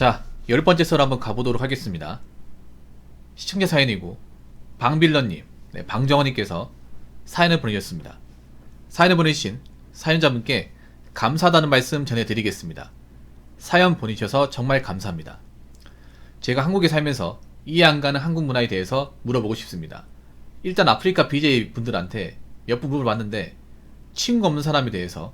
자, 10번째 썰 한번 가보도록 하겠습니다. 시청자 사연이고 방빌런님, 방정원님께서 사연을 보내주셨습니다. 사연을 보내주신 사연자분께 감사하다는 말씀 전해드리겠습니다. 사연 보내주셔서 정말 감사합니다. 제가 한국에 살면서 이해 안 가는 한국 문화에 대해서 물어보고 싶습니다. 일단 아프리카 BJ 분들한테 몇 분 물어봤는데 친구 없는 사람에 대해서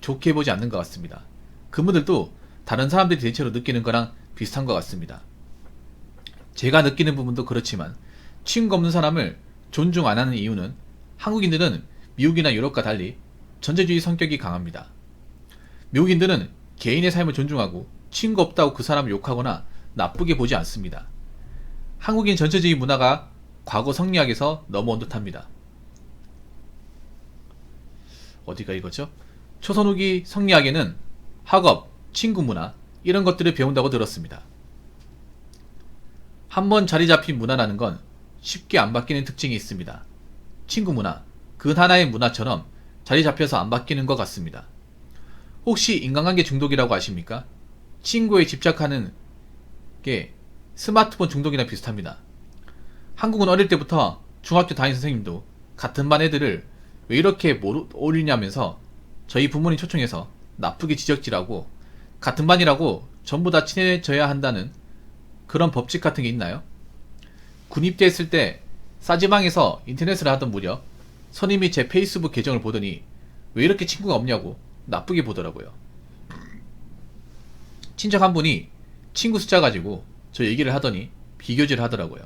좋게 보지 않는 것 같습니다. 그분들도 다른 사람들이 대체로 느끼는 거랑 비슷한 것 같습니다. 제가 느끼는 부분도 그렇지만 친구 없는 사람을 존중 안 하는 이유는 한국인들은 미국이나 유럽과 달리 전제주의 성격이 강합니다. 미국인들은 개인의 삶을 존중하고 친구 없다고 그 사람을 욕하거나 나쁘게 보지 않습니다. 한국인 전체주의 문화가 과거 성리학에서 넘어온 듯합니다. 어디가 이거죠? 초선 후기 성리학에는 학업, 친구 문화 이런 것들을 배운다고 들었습니다. 한번 자리 잡힌 문화라는 건 쉽게 안 바뀌는 특징이 있습니다. 친구 문화, 그 하나의 문화처럼 자리 잡혀서 안 바뀌는 것 같습니다. 혹시 인간관계 중독이라고 아십니까? 친구에 집착하는 게 스마트폰 중독이나 비슷합니다. 한국은 어릴 때부터 중학교 담임 선생님도 같은 반 애들을 왜 이렇게 못 어울리냐면서 저희 부모님 초청해서 나쁘게 지적질하고 같은 반이라고 전부 다 친해져야 한다는 그런 법칙 같은 게 있나요? 군 입대했을 때 싸지방에서 인터넷을 하던 무렵 선임이 제 페이스북 계정을 보더니 왜 이렇게 친구가 없냐고 나쁘게 보더라고요. 친척 한 분이 친구 숫자 가지고 저 얘기를 하더니 비교질 하더라고요.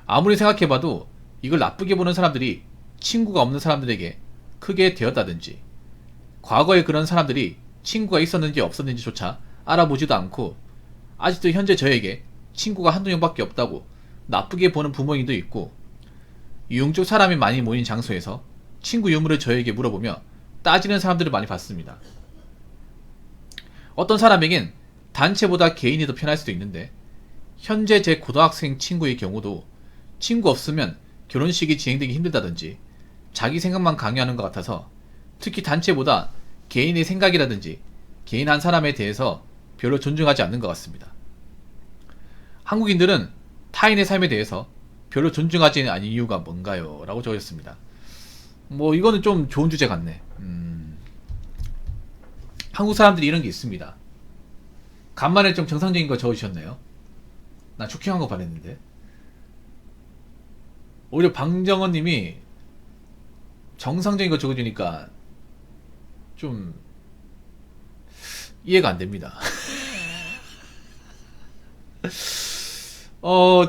아무리 생각해봐도 이걸 나쁘게 보는 사람들이 친구가 없는 사람들에게 크게 되었다든지 과거에 그런 사람들이 친구가 있었는지 없었는지조차 알아보지도 않고 아직도 현재 저에게 친구가 한두 명밖에 없다고 나쁘게 보는 부모님도 있고 유흥적 사람이 많이 모인 장소에서 친구 유무를 저에게 물어보며 따지는 사람들을 많이 봤습니다. 어떤 사람에겐 단체보다 개인이 더 편할 수도 있는데 현재 제 고등학생 친구의 경우도 친구 없으면 결혼식이 진행되기 힘들다든지 자기 생각만 강요하는 것 같아서 특히 단체보다 개인의 생각이라든지 개인 한 사람에 대해서 별로 존중하지 않는 것 같습니다. 한국인들은 타인의 삶에 대해서 별로 존중하지 않은 이유가 뭔가요? 라고 적으셨습니다. 뭐 이거는 좀 좋은 주제 같네. 한국 사람들이 이런 게 있습니다. 간만에 좀 정상적인 거 적으셨네요. 나 쇼킹한 거 바랬는데. 오히려 방정원 님이 정상적인 거 적어주니까 좀 이해가 안 됩니다.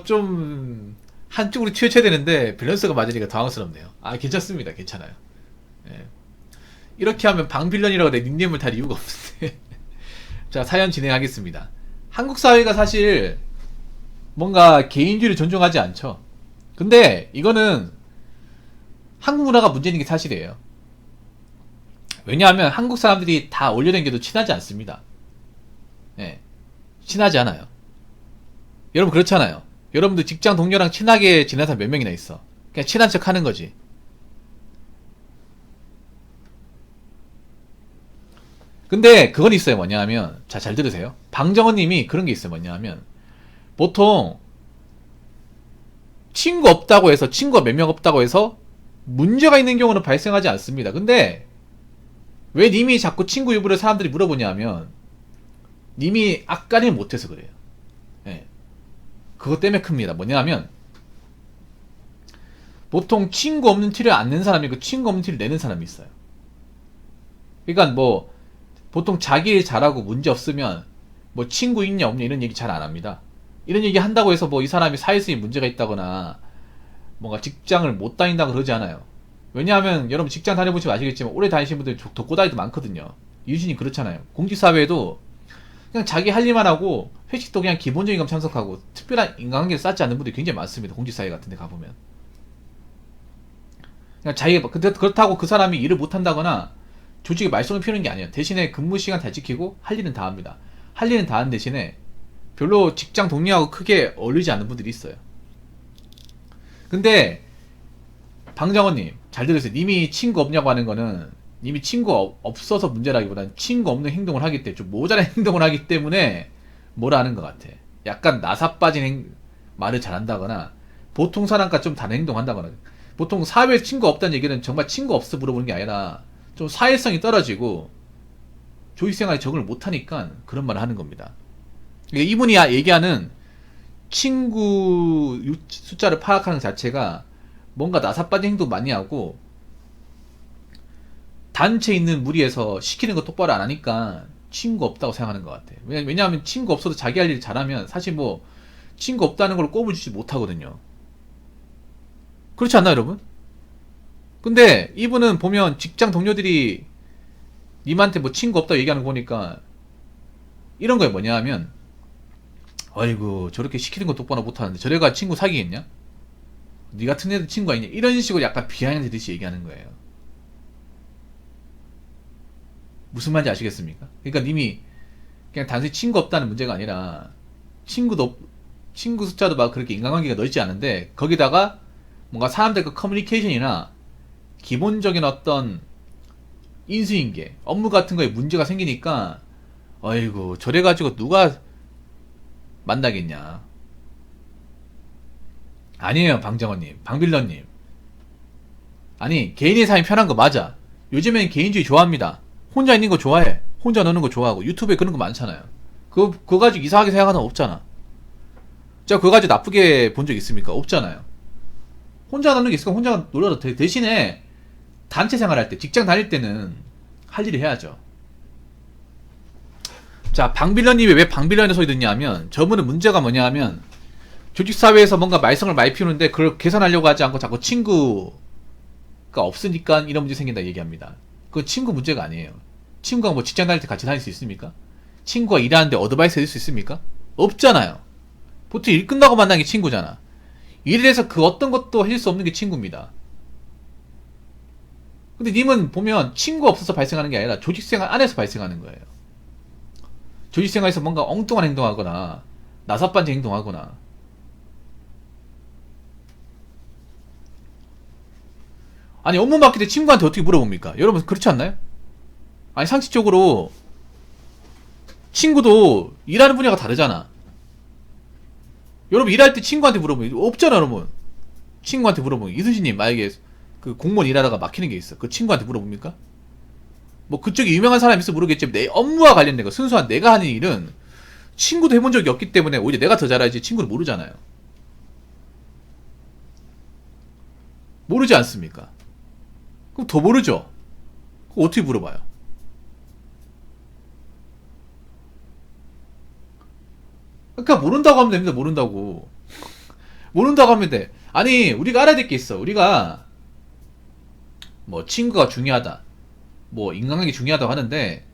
좀 한쪽으로 치우쳐야 되는데 밸런스가 맞으니까 당황스럽네요. 아, 괜찮습니다. 괜찮아요. 예. 이렇게 하면 방빌런이라고 내 닉네임을 달 이유가 없는데. 자, 사연 진행하겠습니다. 한국 사회가 사실 뭔가 개인주의를 존중하지 않죠. 근데 이거는 한국 문화가 문제인 게 사실이에요. 왜냐하면 한국 사람들이 다 올려댕겨도 친하지 않습니다. 예, 친하지 않아요. 여러분 그렇잖아요. 여러분들 직장 동료랑 친하게 지낸 사람 몇 명이나 있어. 그냥 친한 척 하는 거지. 근데 그건 있어요. 뭐냐면, 자, 잘 들으세요. 방정원 님이 그런 게 있어요. 뭐냐면 보통 친구 없다고 해서, 친구가 몇 명 없다고 해서 문제가 있는 경우는 발생하지 않습니다. 근데 왜 님이 자꾸 친구 유무를 사람들이 물어보냐면 님이 악간을 못해서 그래요. 예. 그것 때문에 큽니다. 뭐냐면 보통 친구 없는 티를 안 낸 사람이 있고 친구 없는 티를 내는 사람이 있어요. 그러니까 뭐 보통 자기 일 잘하고 문제 없으면 뭐 친구 있냐 없냐 이런 얘기 잘 안 합니다. 이런 얘기 한다고 해서 뭐 이 사람이 사회성에 문제가 있다거나 뭔가 직장을 못 다닌다고 그러지 않아요. 왜냐하면 여러분 직장 다녀보시면 아시겠지만 오래 다니신 분들 독고다이도 많거든요. 유진이 그렇잖아요. 공직사회에도 그냥 자기 할 일만 하고 회식도 그냥 기본적인 감 참석하고 특별한 인간관계를 쌓지 않는 분들이 굉장히 많습니다. 공직사회 같은 데 가보면. 그냥 자기가, 근데 그렇다고 그 사람이 일을 못 한다거나 조직에 말썽을 피우는 게 아니에요. 대신에 근무 시간 잘 지키고 할 일은 다 합니다. 할 일은 다 하는 대신에 별로 직장 동료하고 크게 어울리지 않는 분들이 있어요. 근데 방정원님 잘 들으세요. 님이 친구 없냐고 하는 거는 님이 친구 없어서 문제라기보다는 친구 없는 행동을 하기 때문에 좀 모자란 행동을 하기 때문에 뭐라 하는 것 같아. 약간 나사 빠진 말을 잘한다거나 보통 사람과 좀 다른 행동한다거나. 보통 사회에 친구 없다는 얘기는 정말 친구 없어 물어보는 게 아니라 좀 사회성이 떨어지고 조직생활에 적응을 못하니까 그런 말을 하는 겁니다. 그러니까 이분이 얘기하는 친구 숫자를 파악하는 자체가 뭔가 나사 빠진 행동 많이 하고 단체에 있는 무리에서 시키는 거 똑바로 안 하니까 친구 없다고 생각하는 것 같아. 왜냐하면 친구 없어도 자기 할 일 잘하면 사실 뭐 친구 없다는 걸 꼽아주지 못하거든요. 그렇지 않나요, 여러분? 근데 이분은 보면 직장 동료들이 님한테 뭐 친구 없다고 얘기하는 거 보니까 이런 거에 뭐냐 하면 아이고 저렇게 시키는 거 똑바로 못하는데 저래가 친구 사귀겠냐? 니 같은 애들 친구 아니냐? 이런 식으로 약간 비하인드듯이 얘기하는 거예요. 무슨 말인지 아시겠습니까? 그러니까 님이 그냥 단순히 친구 없다는 문제가 아니라 친구 숫자도 막 그렇게 인간관계가 넓지 않은데 거기다가 뭔가 사람들과 커뮤니케이션이나 기본적인 어떤 인수인계, 업무 같은 거에 문제가 생기니까 아이고 저래가지고 누가 만나겠냐. 아니에요, 방정원님, 방빌런님. 아니, 개인의 삶이 편한 거 맞아. 요즘엔 개인주의 좋아합니다. 혼자 있는 거 좋아해. 혼자 노는 거 좋아하고 유튜브에 그런 거 많잖아요. 그거 가지고 이상하게 생각하는 거 없잖아. 제가 그거 가지고 나쁘게 본 적 있습니까? 없잖아요. 혼자 노는 게 있으니까 혼자 놀아도 돼. 대신에 단체 생활할 때, 직장 다닐 때는 할 일을 해야죠. 자, 방빌런님이 왜 방빌런의 소리 듣냐 하면 저분은 문제가 뭐냐 하면 조직사회에서 뭔가 말썽을 많이 피우는데 그걸 개선하려고 하지 않고 자꾸 친구가 없으니까 이런 문제 생긴다 얘기합니다. 그건 친구 문제가 아니에요. 친구가 뭐 직장 다닐 때 같이 다닐 수 있습니까? 친구가 일하는데 어드바이스 해줄 수 있습니까? 없잖아요. 보통 일 끝나고 만나는 게 친구잖아. 일에 대해서 그 어떤 것도 해줄 수 없는 게 친구입니다. 근데 님은 보면 친구가 없어서 발생하는 게 아니라 조직생활 안에서 발생하는 거예요. 조직생활에서 뭔가 엉뚱한 행동하거나 나사반지 행동하거나 아니 업무 맡길 때 친구한테 어떻게 물어봅니까? 여러분 그렇지 않나요? 아니 상식적으로 친구도 일하는 분야가 다르잖아. 여러분 일할 때 친구한테 물어보면 없잖아. 여러분 친구한테 물어보면 이순신님 만약에 그 공무원 일하다가 막히는 게 있어. 그 친구한테 물어봅니까? 뭐 그쪽에 유명한 사람이 있어 모르겠지만 내 업무와 관련된 거 순수한 내가 하는 일은 친구도 해본 적이 없기 때문에 오히려 내가 더 잘하지 친구는 모르잖아요. 모르지 않습니까? 그럼 더 모르죠. 그거 어떻게 물어봐요? 그러니까 모른다고 하면 됩니다. 모른다고. 모른다고 하면 돼. 아니 우리가 알아야 될 게 있어. 우리가 뭐 친구가 중요하다. 뭐 인간관계 중요하다고 하는데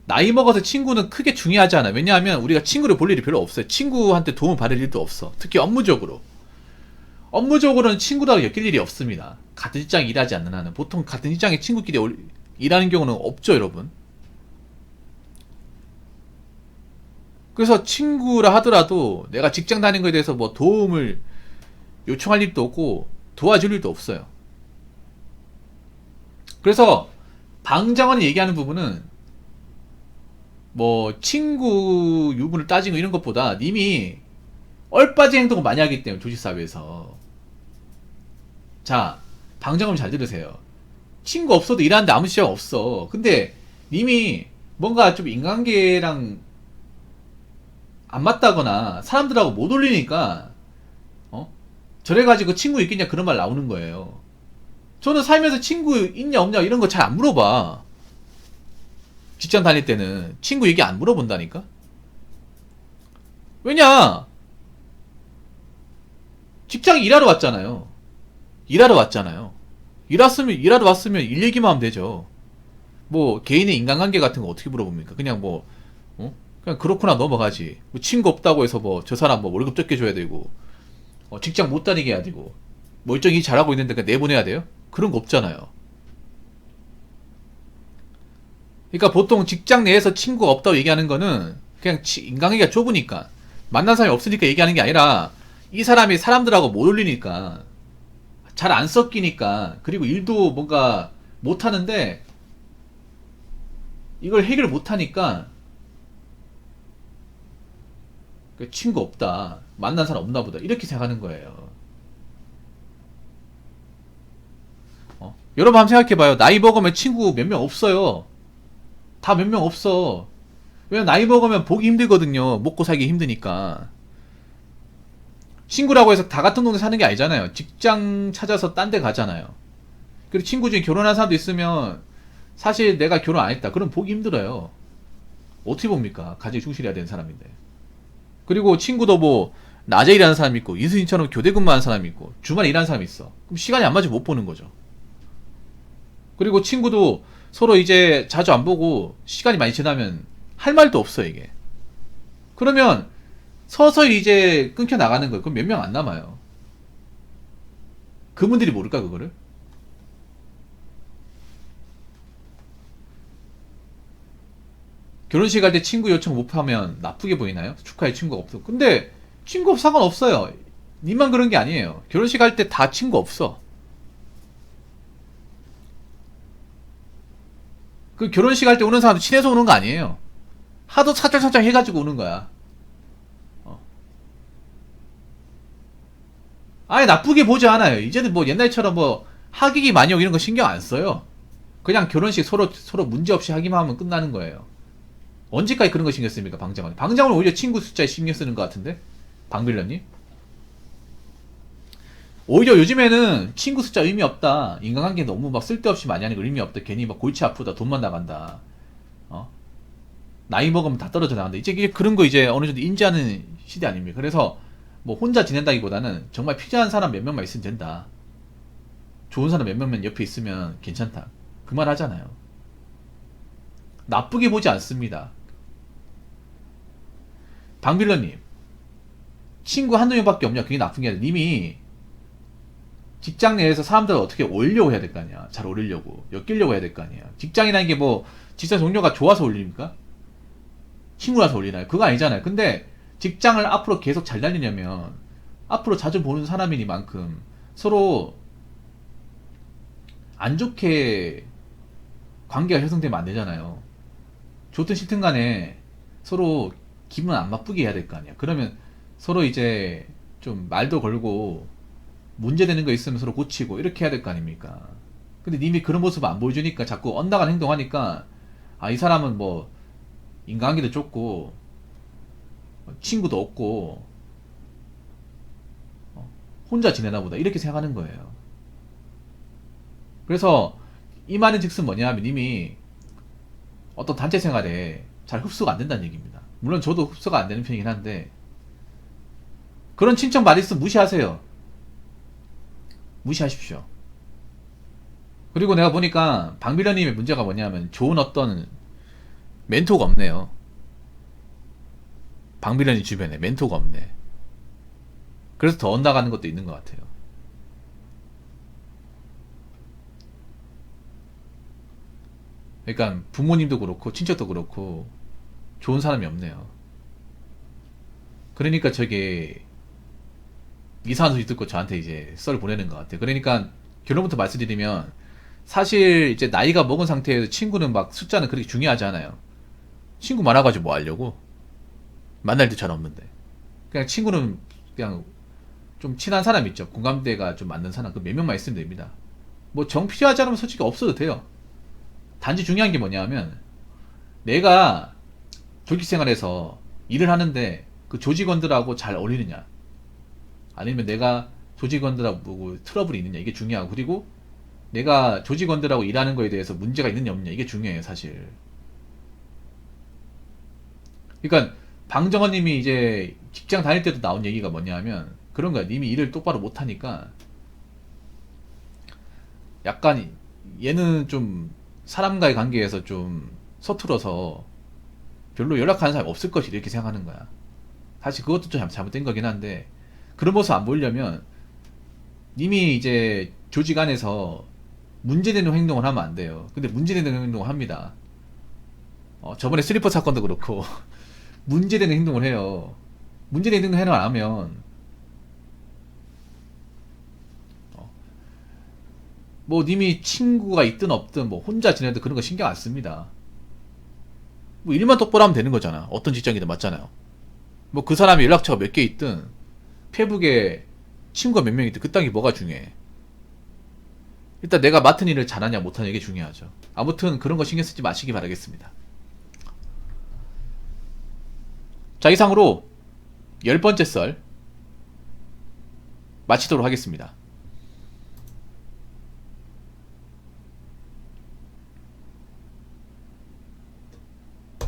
나이 먹어서 친구는 크게 중요하지 않아. 왜냐하면 우리가 친구를 볼 일이 별로 없어요. 친구한테 도움을 받을 일도 없어. 특히 업무적으로. 업무적으로는 친구들하고 엮일 일이 없습니다. 같은 직장에 일하지 않는 한은. 보통 같은 직장에 친구끼리 일하는 경우는 없죠, 여러분. 그래서 친구라 하더라도 내가 직장 다니는 거에 대해서 뭐 도움을 요청할 일도 없고 도와줄 일도 없어요. 그래서 방장원이 얘기하는 부분은 뭐 친구 유무를 따지고 이런 것보다 님이 얼빠진 행동을 많이 하기 때문에 조직사회에서 자 방장원 잘 들으세요. 친구 없어도 일하는데 아무 지장 없어. 근데 님이 뭔가 좀 인간관계랑 안 맞다거나 사람들하고 못 어울리니까 저래가지고 친구 있겠냐 그런 말 나오는 거예요. 저는 살면서 친구 있냐 없냐 이런 거 잘 안 물어봐. 직장 다닐 때는 친구 얘기 안 물어본다니까. 왜냐 직장에 일하러 왔잖아요. 일하러 왔으면 일 얘기만 하면 되죠. 뭐 개인의 인간관계 같은 거 어떻게 물어봅니까? 그냥 뭐 그냥 그렇구나 넘어가지. 뭐 친구 없다고 해서 뭐 저 사람 뭐 월급 적게 줘야 되고 직장 못 다니게 해야 되고 멀쩡히 잘하고 있는데 그냥 내보내야 돼요? 그런 거 없잖아요. 그러니까 보통 직장 내에서 친구가 없다고 얘기하는 거는 그냥 인간관계가 좁으니까 만난 사람이 없으니까 얘기하는 게 아니라 이 사람이 사람들하고 못 어울리니까 잘 안 섞이니까 그리고 일도 뭔가 못 하는데 이걸 해결 못 하니까 친구 없다, 만난 사람 없나 보다, 이렇게 생각하는 거예요. 여러분 한번 생각해봐요. 나이 먹으면 친구 몇 명 없어요. 다 몇 명 없어. 왜냐면 나이 먹으면 보기 힘들거든요. 먹고 살기 힘드니까. 친구라고 해서 다 같은 동네 사는 게 아니잖아요. 직장 찾아서 딴 데 가잖아요. 그리고 친구 중에 결혼한 사람도 있으면 사실 내가 결혼 안 했다, 그럼 보기 힘들어요. 어떻게 봅니까? 가정에 충실해야 되는 사람인데. 그리고 친구도 뭐 낮에 일하는 사람이 있고, 인수인처럼 교대 근무하는 사람이 있고, 주말에 일하는 사람이 있어. 그럼 시간이 안 맞으면 못 보는 거죠. 그리고 친구도 서로 이제 자주 안 보고 시간이 많이 지나면 할 말도 없어, 이게. 그러면 서서히 이제 끊겨 나가는 거예요. 그럼 몇 명 안 남아요. 그분들이 모를까, 그거를? 결혼식 갈 때 친구 요청 못 하면 나쁘게 보이나요? 축하해, 친구가 없어. 근데 친구 없어, 상관없어요. 니만 그런 게 아니에요. 결혼식 갈 때 다 친구 없어. 그 결혼식 할 때 오는 사람도 친해서 오는 거 아니에요. 하도 사절사절 해가지고 오는 거야. 아예 나쁘게 보지 않아요. 이제는 뭐 옛날처럼 뭐 하객이 많이 오고 이런 거 신경 안 써요. 그냥 결혼식 서로 문제 없이 하기만 하면 끝나는 거예요. 언제까지 그런 거 신경 씁니까, 방장은? 방장은 오히려 친구 숫자에 신경 쓰는 것 같은데? 방빌런님? 오히려 요즘에는 친구 숫자 의미 없다. 인간관계 너무 막 쓸데없이 많이 하는 거 의미 없다. 괜히 막 골치 아프다. 돈만 나간다. 어? 나이 먹으면 다 떨어져 나간다. 이제 그런 거 이제 어느 정도 인지하는 시대 아닙니까? 그래서 뭐 혼자 지낸다기보다는 정말 필요한 사람 몇 명만 있으면 된다. 좋은 사람 몇 명만 옆에 있으면 괜찮다. 그 말 하잖아요. 나쁘게 보지 않습니다. 방빌런님, 친구 한두 명밖에 없냐? 그게 나쁜 게 아니라 님이 직장 내에서 사람들을 어떻게 올리려고 해야 될 거 아니야. 잘 올리려고, 엮이려고 해야 될 거 아니야. 직장이라는 게 뭐 직장 동료가 좋아서 올립니까? 친구라서 올리나요? 그거 아니잖아요. 근데 직장을 앞으로 계속 잘 달리려면 앞으로 자주 보는 사람이니만큼 서로 안 좋게 관계가 형성되면 안 되잖아요. 좋든 싫든 간에 서로 기분 안 나쁘게 해야 될 거 아니야. 그러면 서로 이제 좀 말도 걸고 문제되는 거 있으면 서로 고치고 이렇게 해야 될 거 아닙니까? 근데 님이 그런 모습 안 보여주니까 자꾸 엇나간 행동하니까, 아, 이 사람은 뭐 인간관계도 좁고 친구도 없고 혼자 지내나 보다, 이렇게 생각하는 거예요. 그래서 이 말은 즉슨 뭐냐 하면 님이 어떤 단체 생활에 잘 흡수가 안 된다는 얘기입니다. 물론 저도 흡수가 안 되는 편이긴 한데, 그런 친척 말 있으면 무시하세요. 무시하십시오. 그리고 내가 보니까 방비련님의 문제가 뭐냐면 좋은 어떤 멘토가 없네요. 방비련님 주변에 멘토가 없네. 그래서 더 엇나가는 것도 있는 것 같아요. 그러니까 부모님도 그렇고 친척도 그렇고 좋은 사람이 없네요. 그러니까 저게 이상한 소리 듣고 저한테 이제 썰 보내는 것 같아요. 그러니까 결론부터 말씀드리면, 사실 이제 나이가 먹은 상태에서 친구는 막 숫자는 그렇게 중요하지 않아요. 친구 많아가지고 뭐 하려고? 만날 때 잘 없는데. 그냥 친구는 그냥 좀 친한 사람 있죠. 공감대가 좀 맞는 사람, 그 몇 명만 있으면 됩니다. 뭐 정 필요하지 않으면 솔직히 없어도 돼요. 단지 중요한 게 뭐냐면, 내가 조직 생활에서 일을 하는데 그 조직원들하고 잘 어울리느냐, 아니면 내가 조직원들하고 트러블이 있느냐, 이게 중요하고, 그리고 내가 조직원들하고 일하는 거에 대해서 문제가 있느냐 없느냐, 이게 중요해요, 사실. 그러니까 방정원님이 이제 직장 다닐 때도 나온 얘기가 뭐냐면 그런 거야. 님이 일을 똑바로 못하니까 약간 얘는 좀 사람과의 관계에서 좀 서툴어서 별로 연락하는 사람이 없을 것이, 이렇게 생각하는 거야. 사실 그것도 좀 잘못된 거긴 한데, 그런 모습 안 보이려면 님이 이제 조직 안에서 문제되는 행동을 하면 안 돼요. 근데 문제되는 행동을 합니다. 저번에 슬리퍼 사건도 그렇고 문제되는 행동을 해요. 문제되는 행동을 안 하면 뭐 님이 친구가 있든 없든 뭐 혼자 지내든 그런 거 신경 안 씁니다. 뭐 일만 똑바로 하면 되는 거잖아. 어떤 직장이든 맞잖아요. 뭐 그 사람이 연락처가 몇 개 있든 페북에 친구가 몇 명 있든 그딴 게 뭐가 중요해. 일단 내가 맡은 일을 잘하냐 못하냐 이게 중요하죠. 아무튼 그런 거 신경 쓰지 마시기 바라겠습니다. 자, 이상으로 10번째 썰 마치도록 하겠습니다.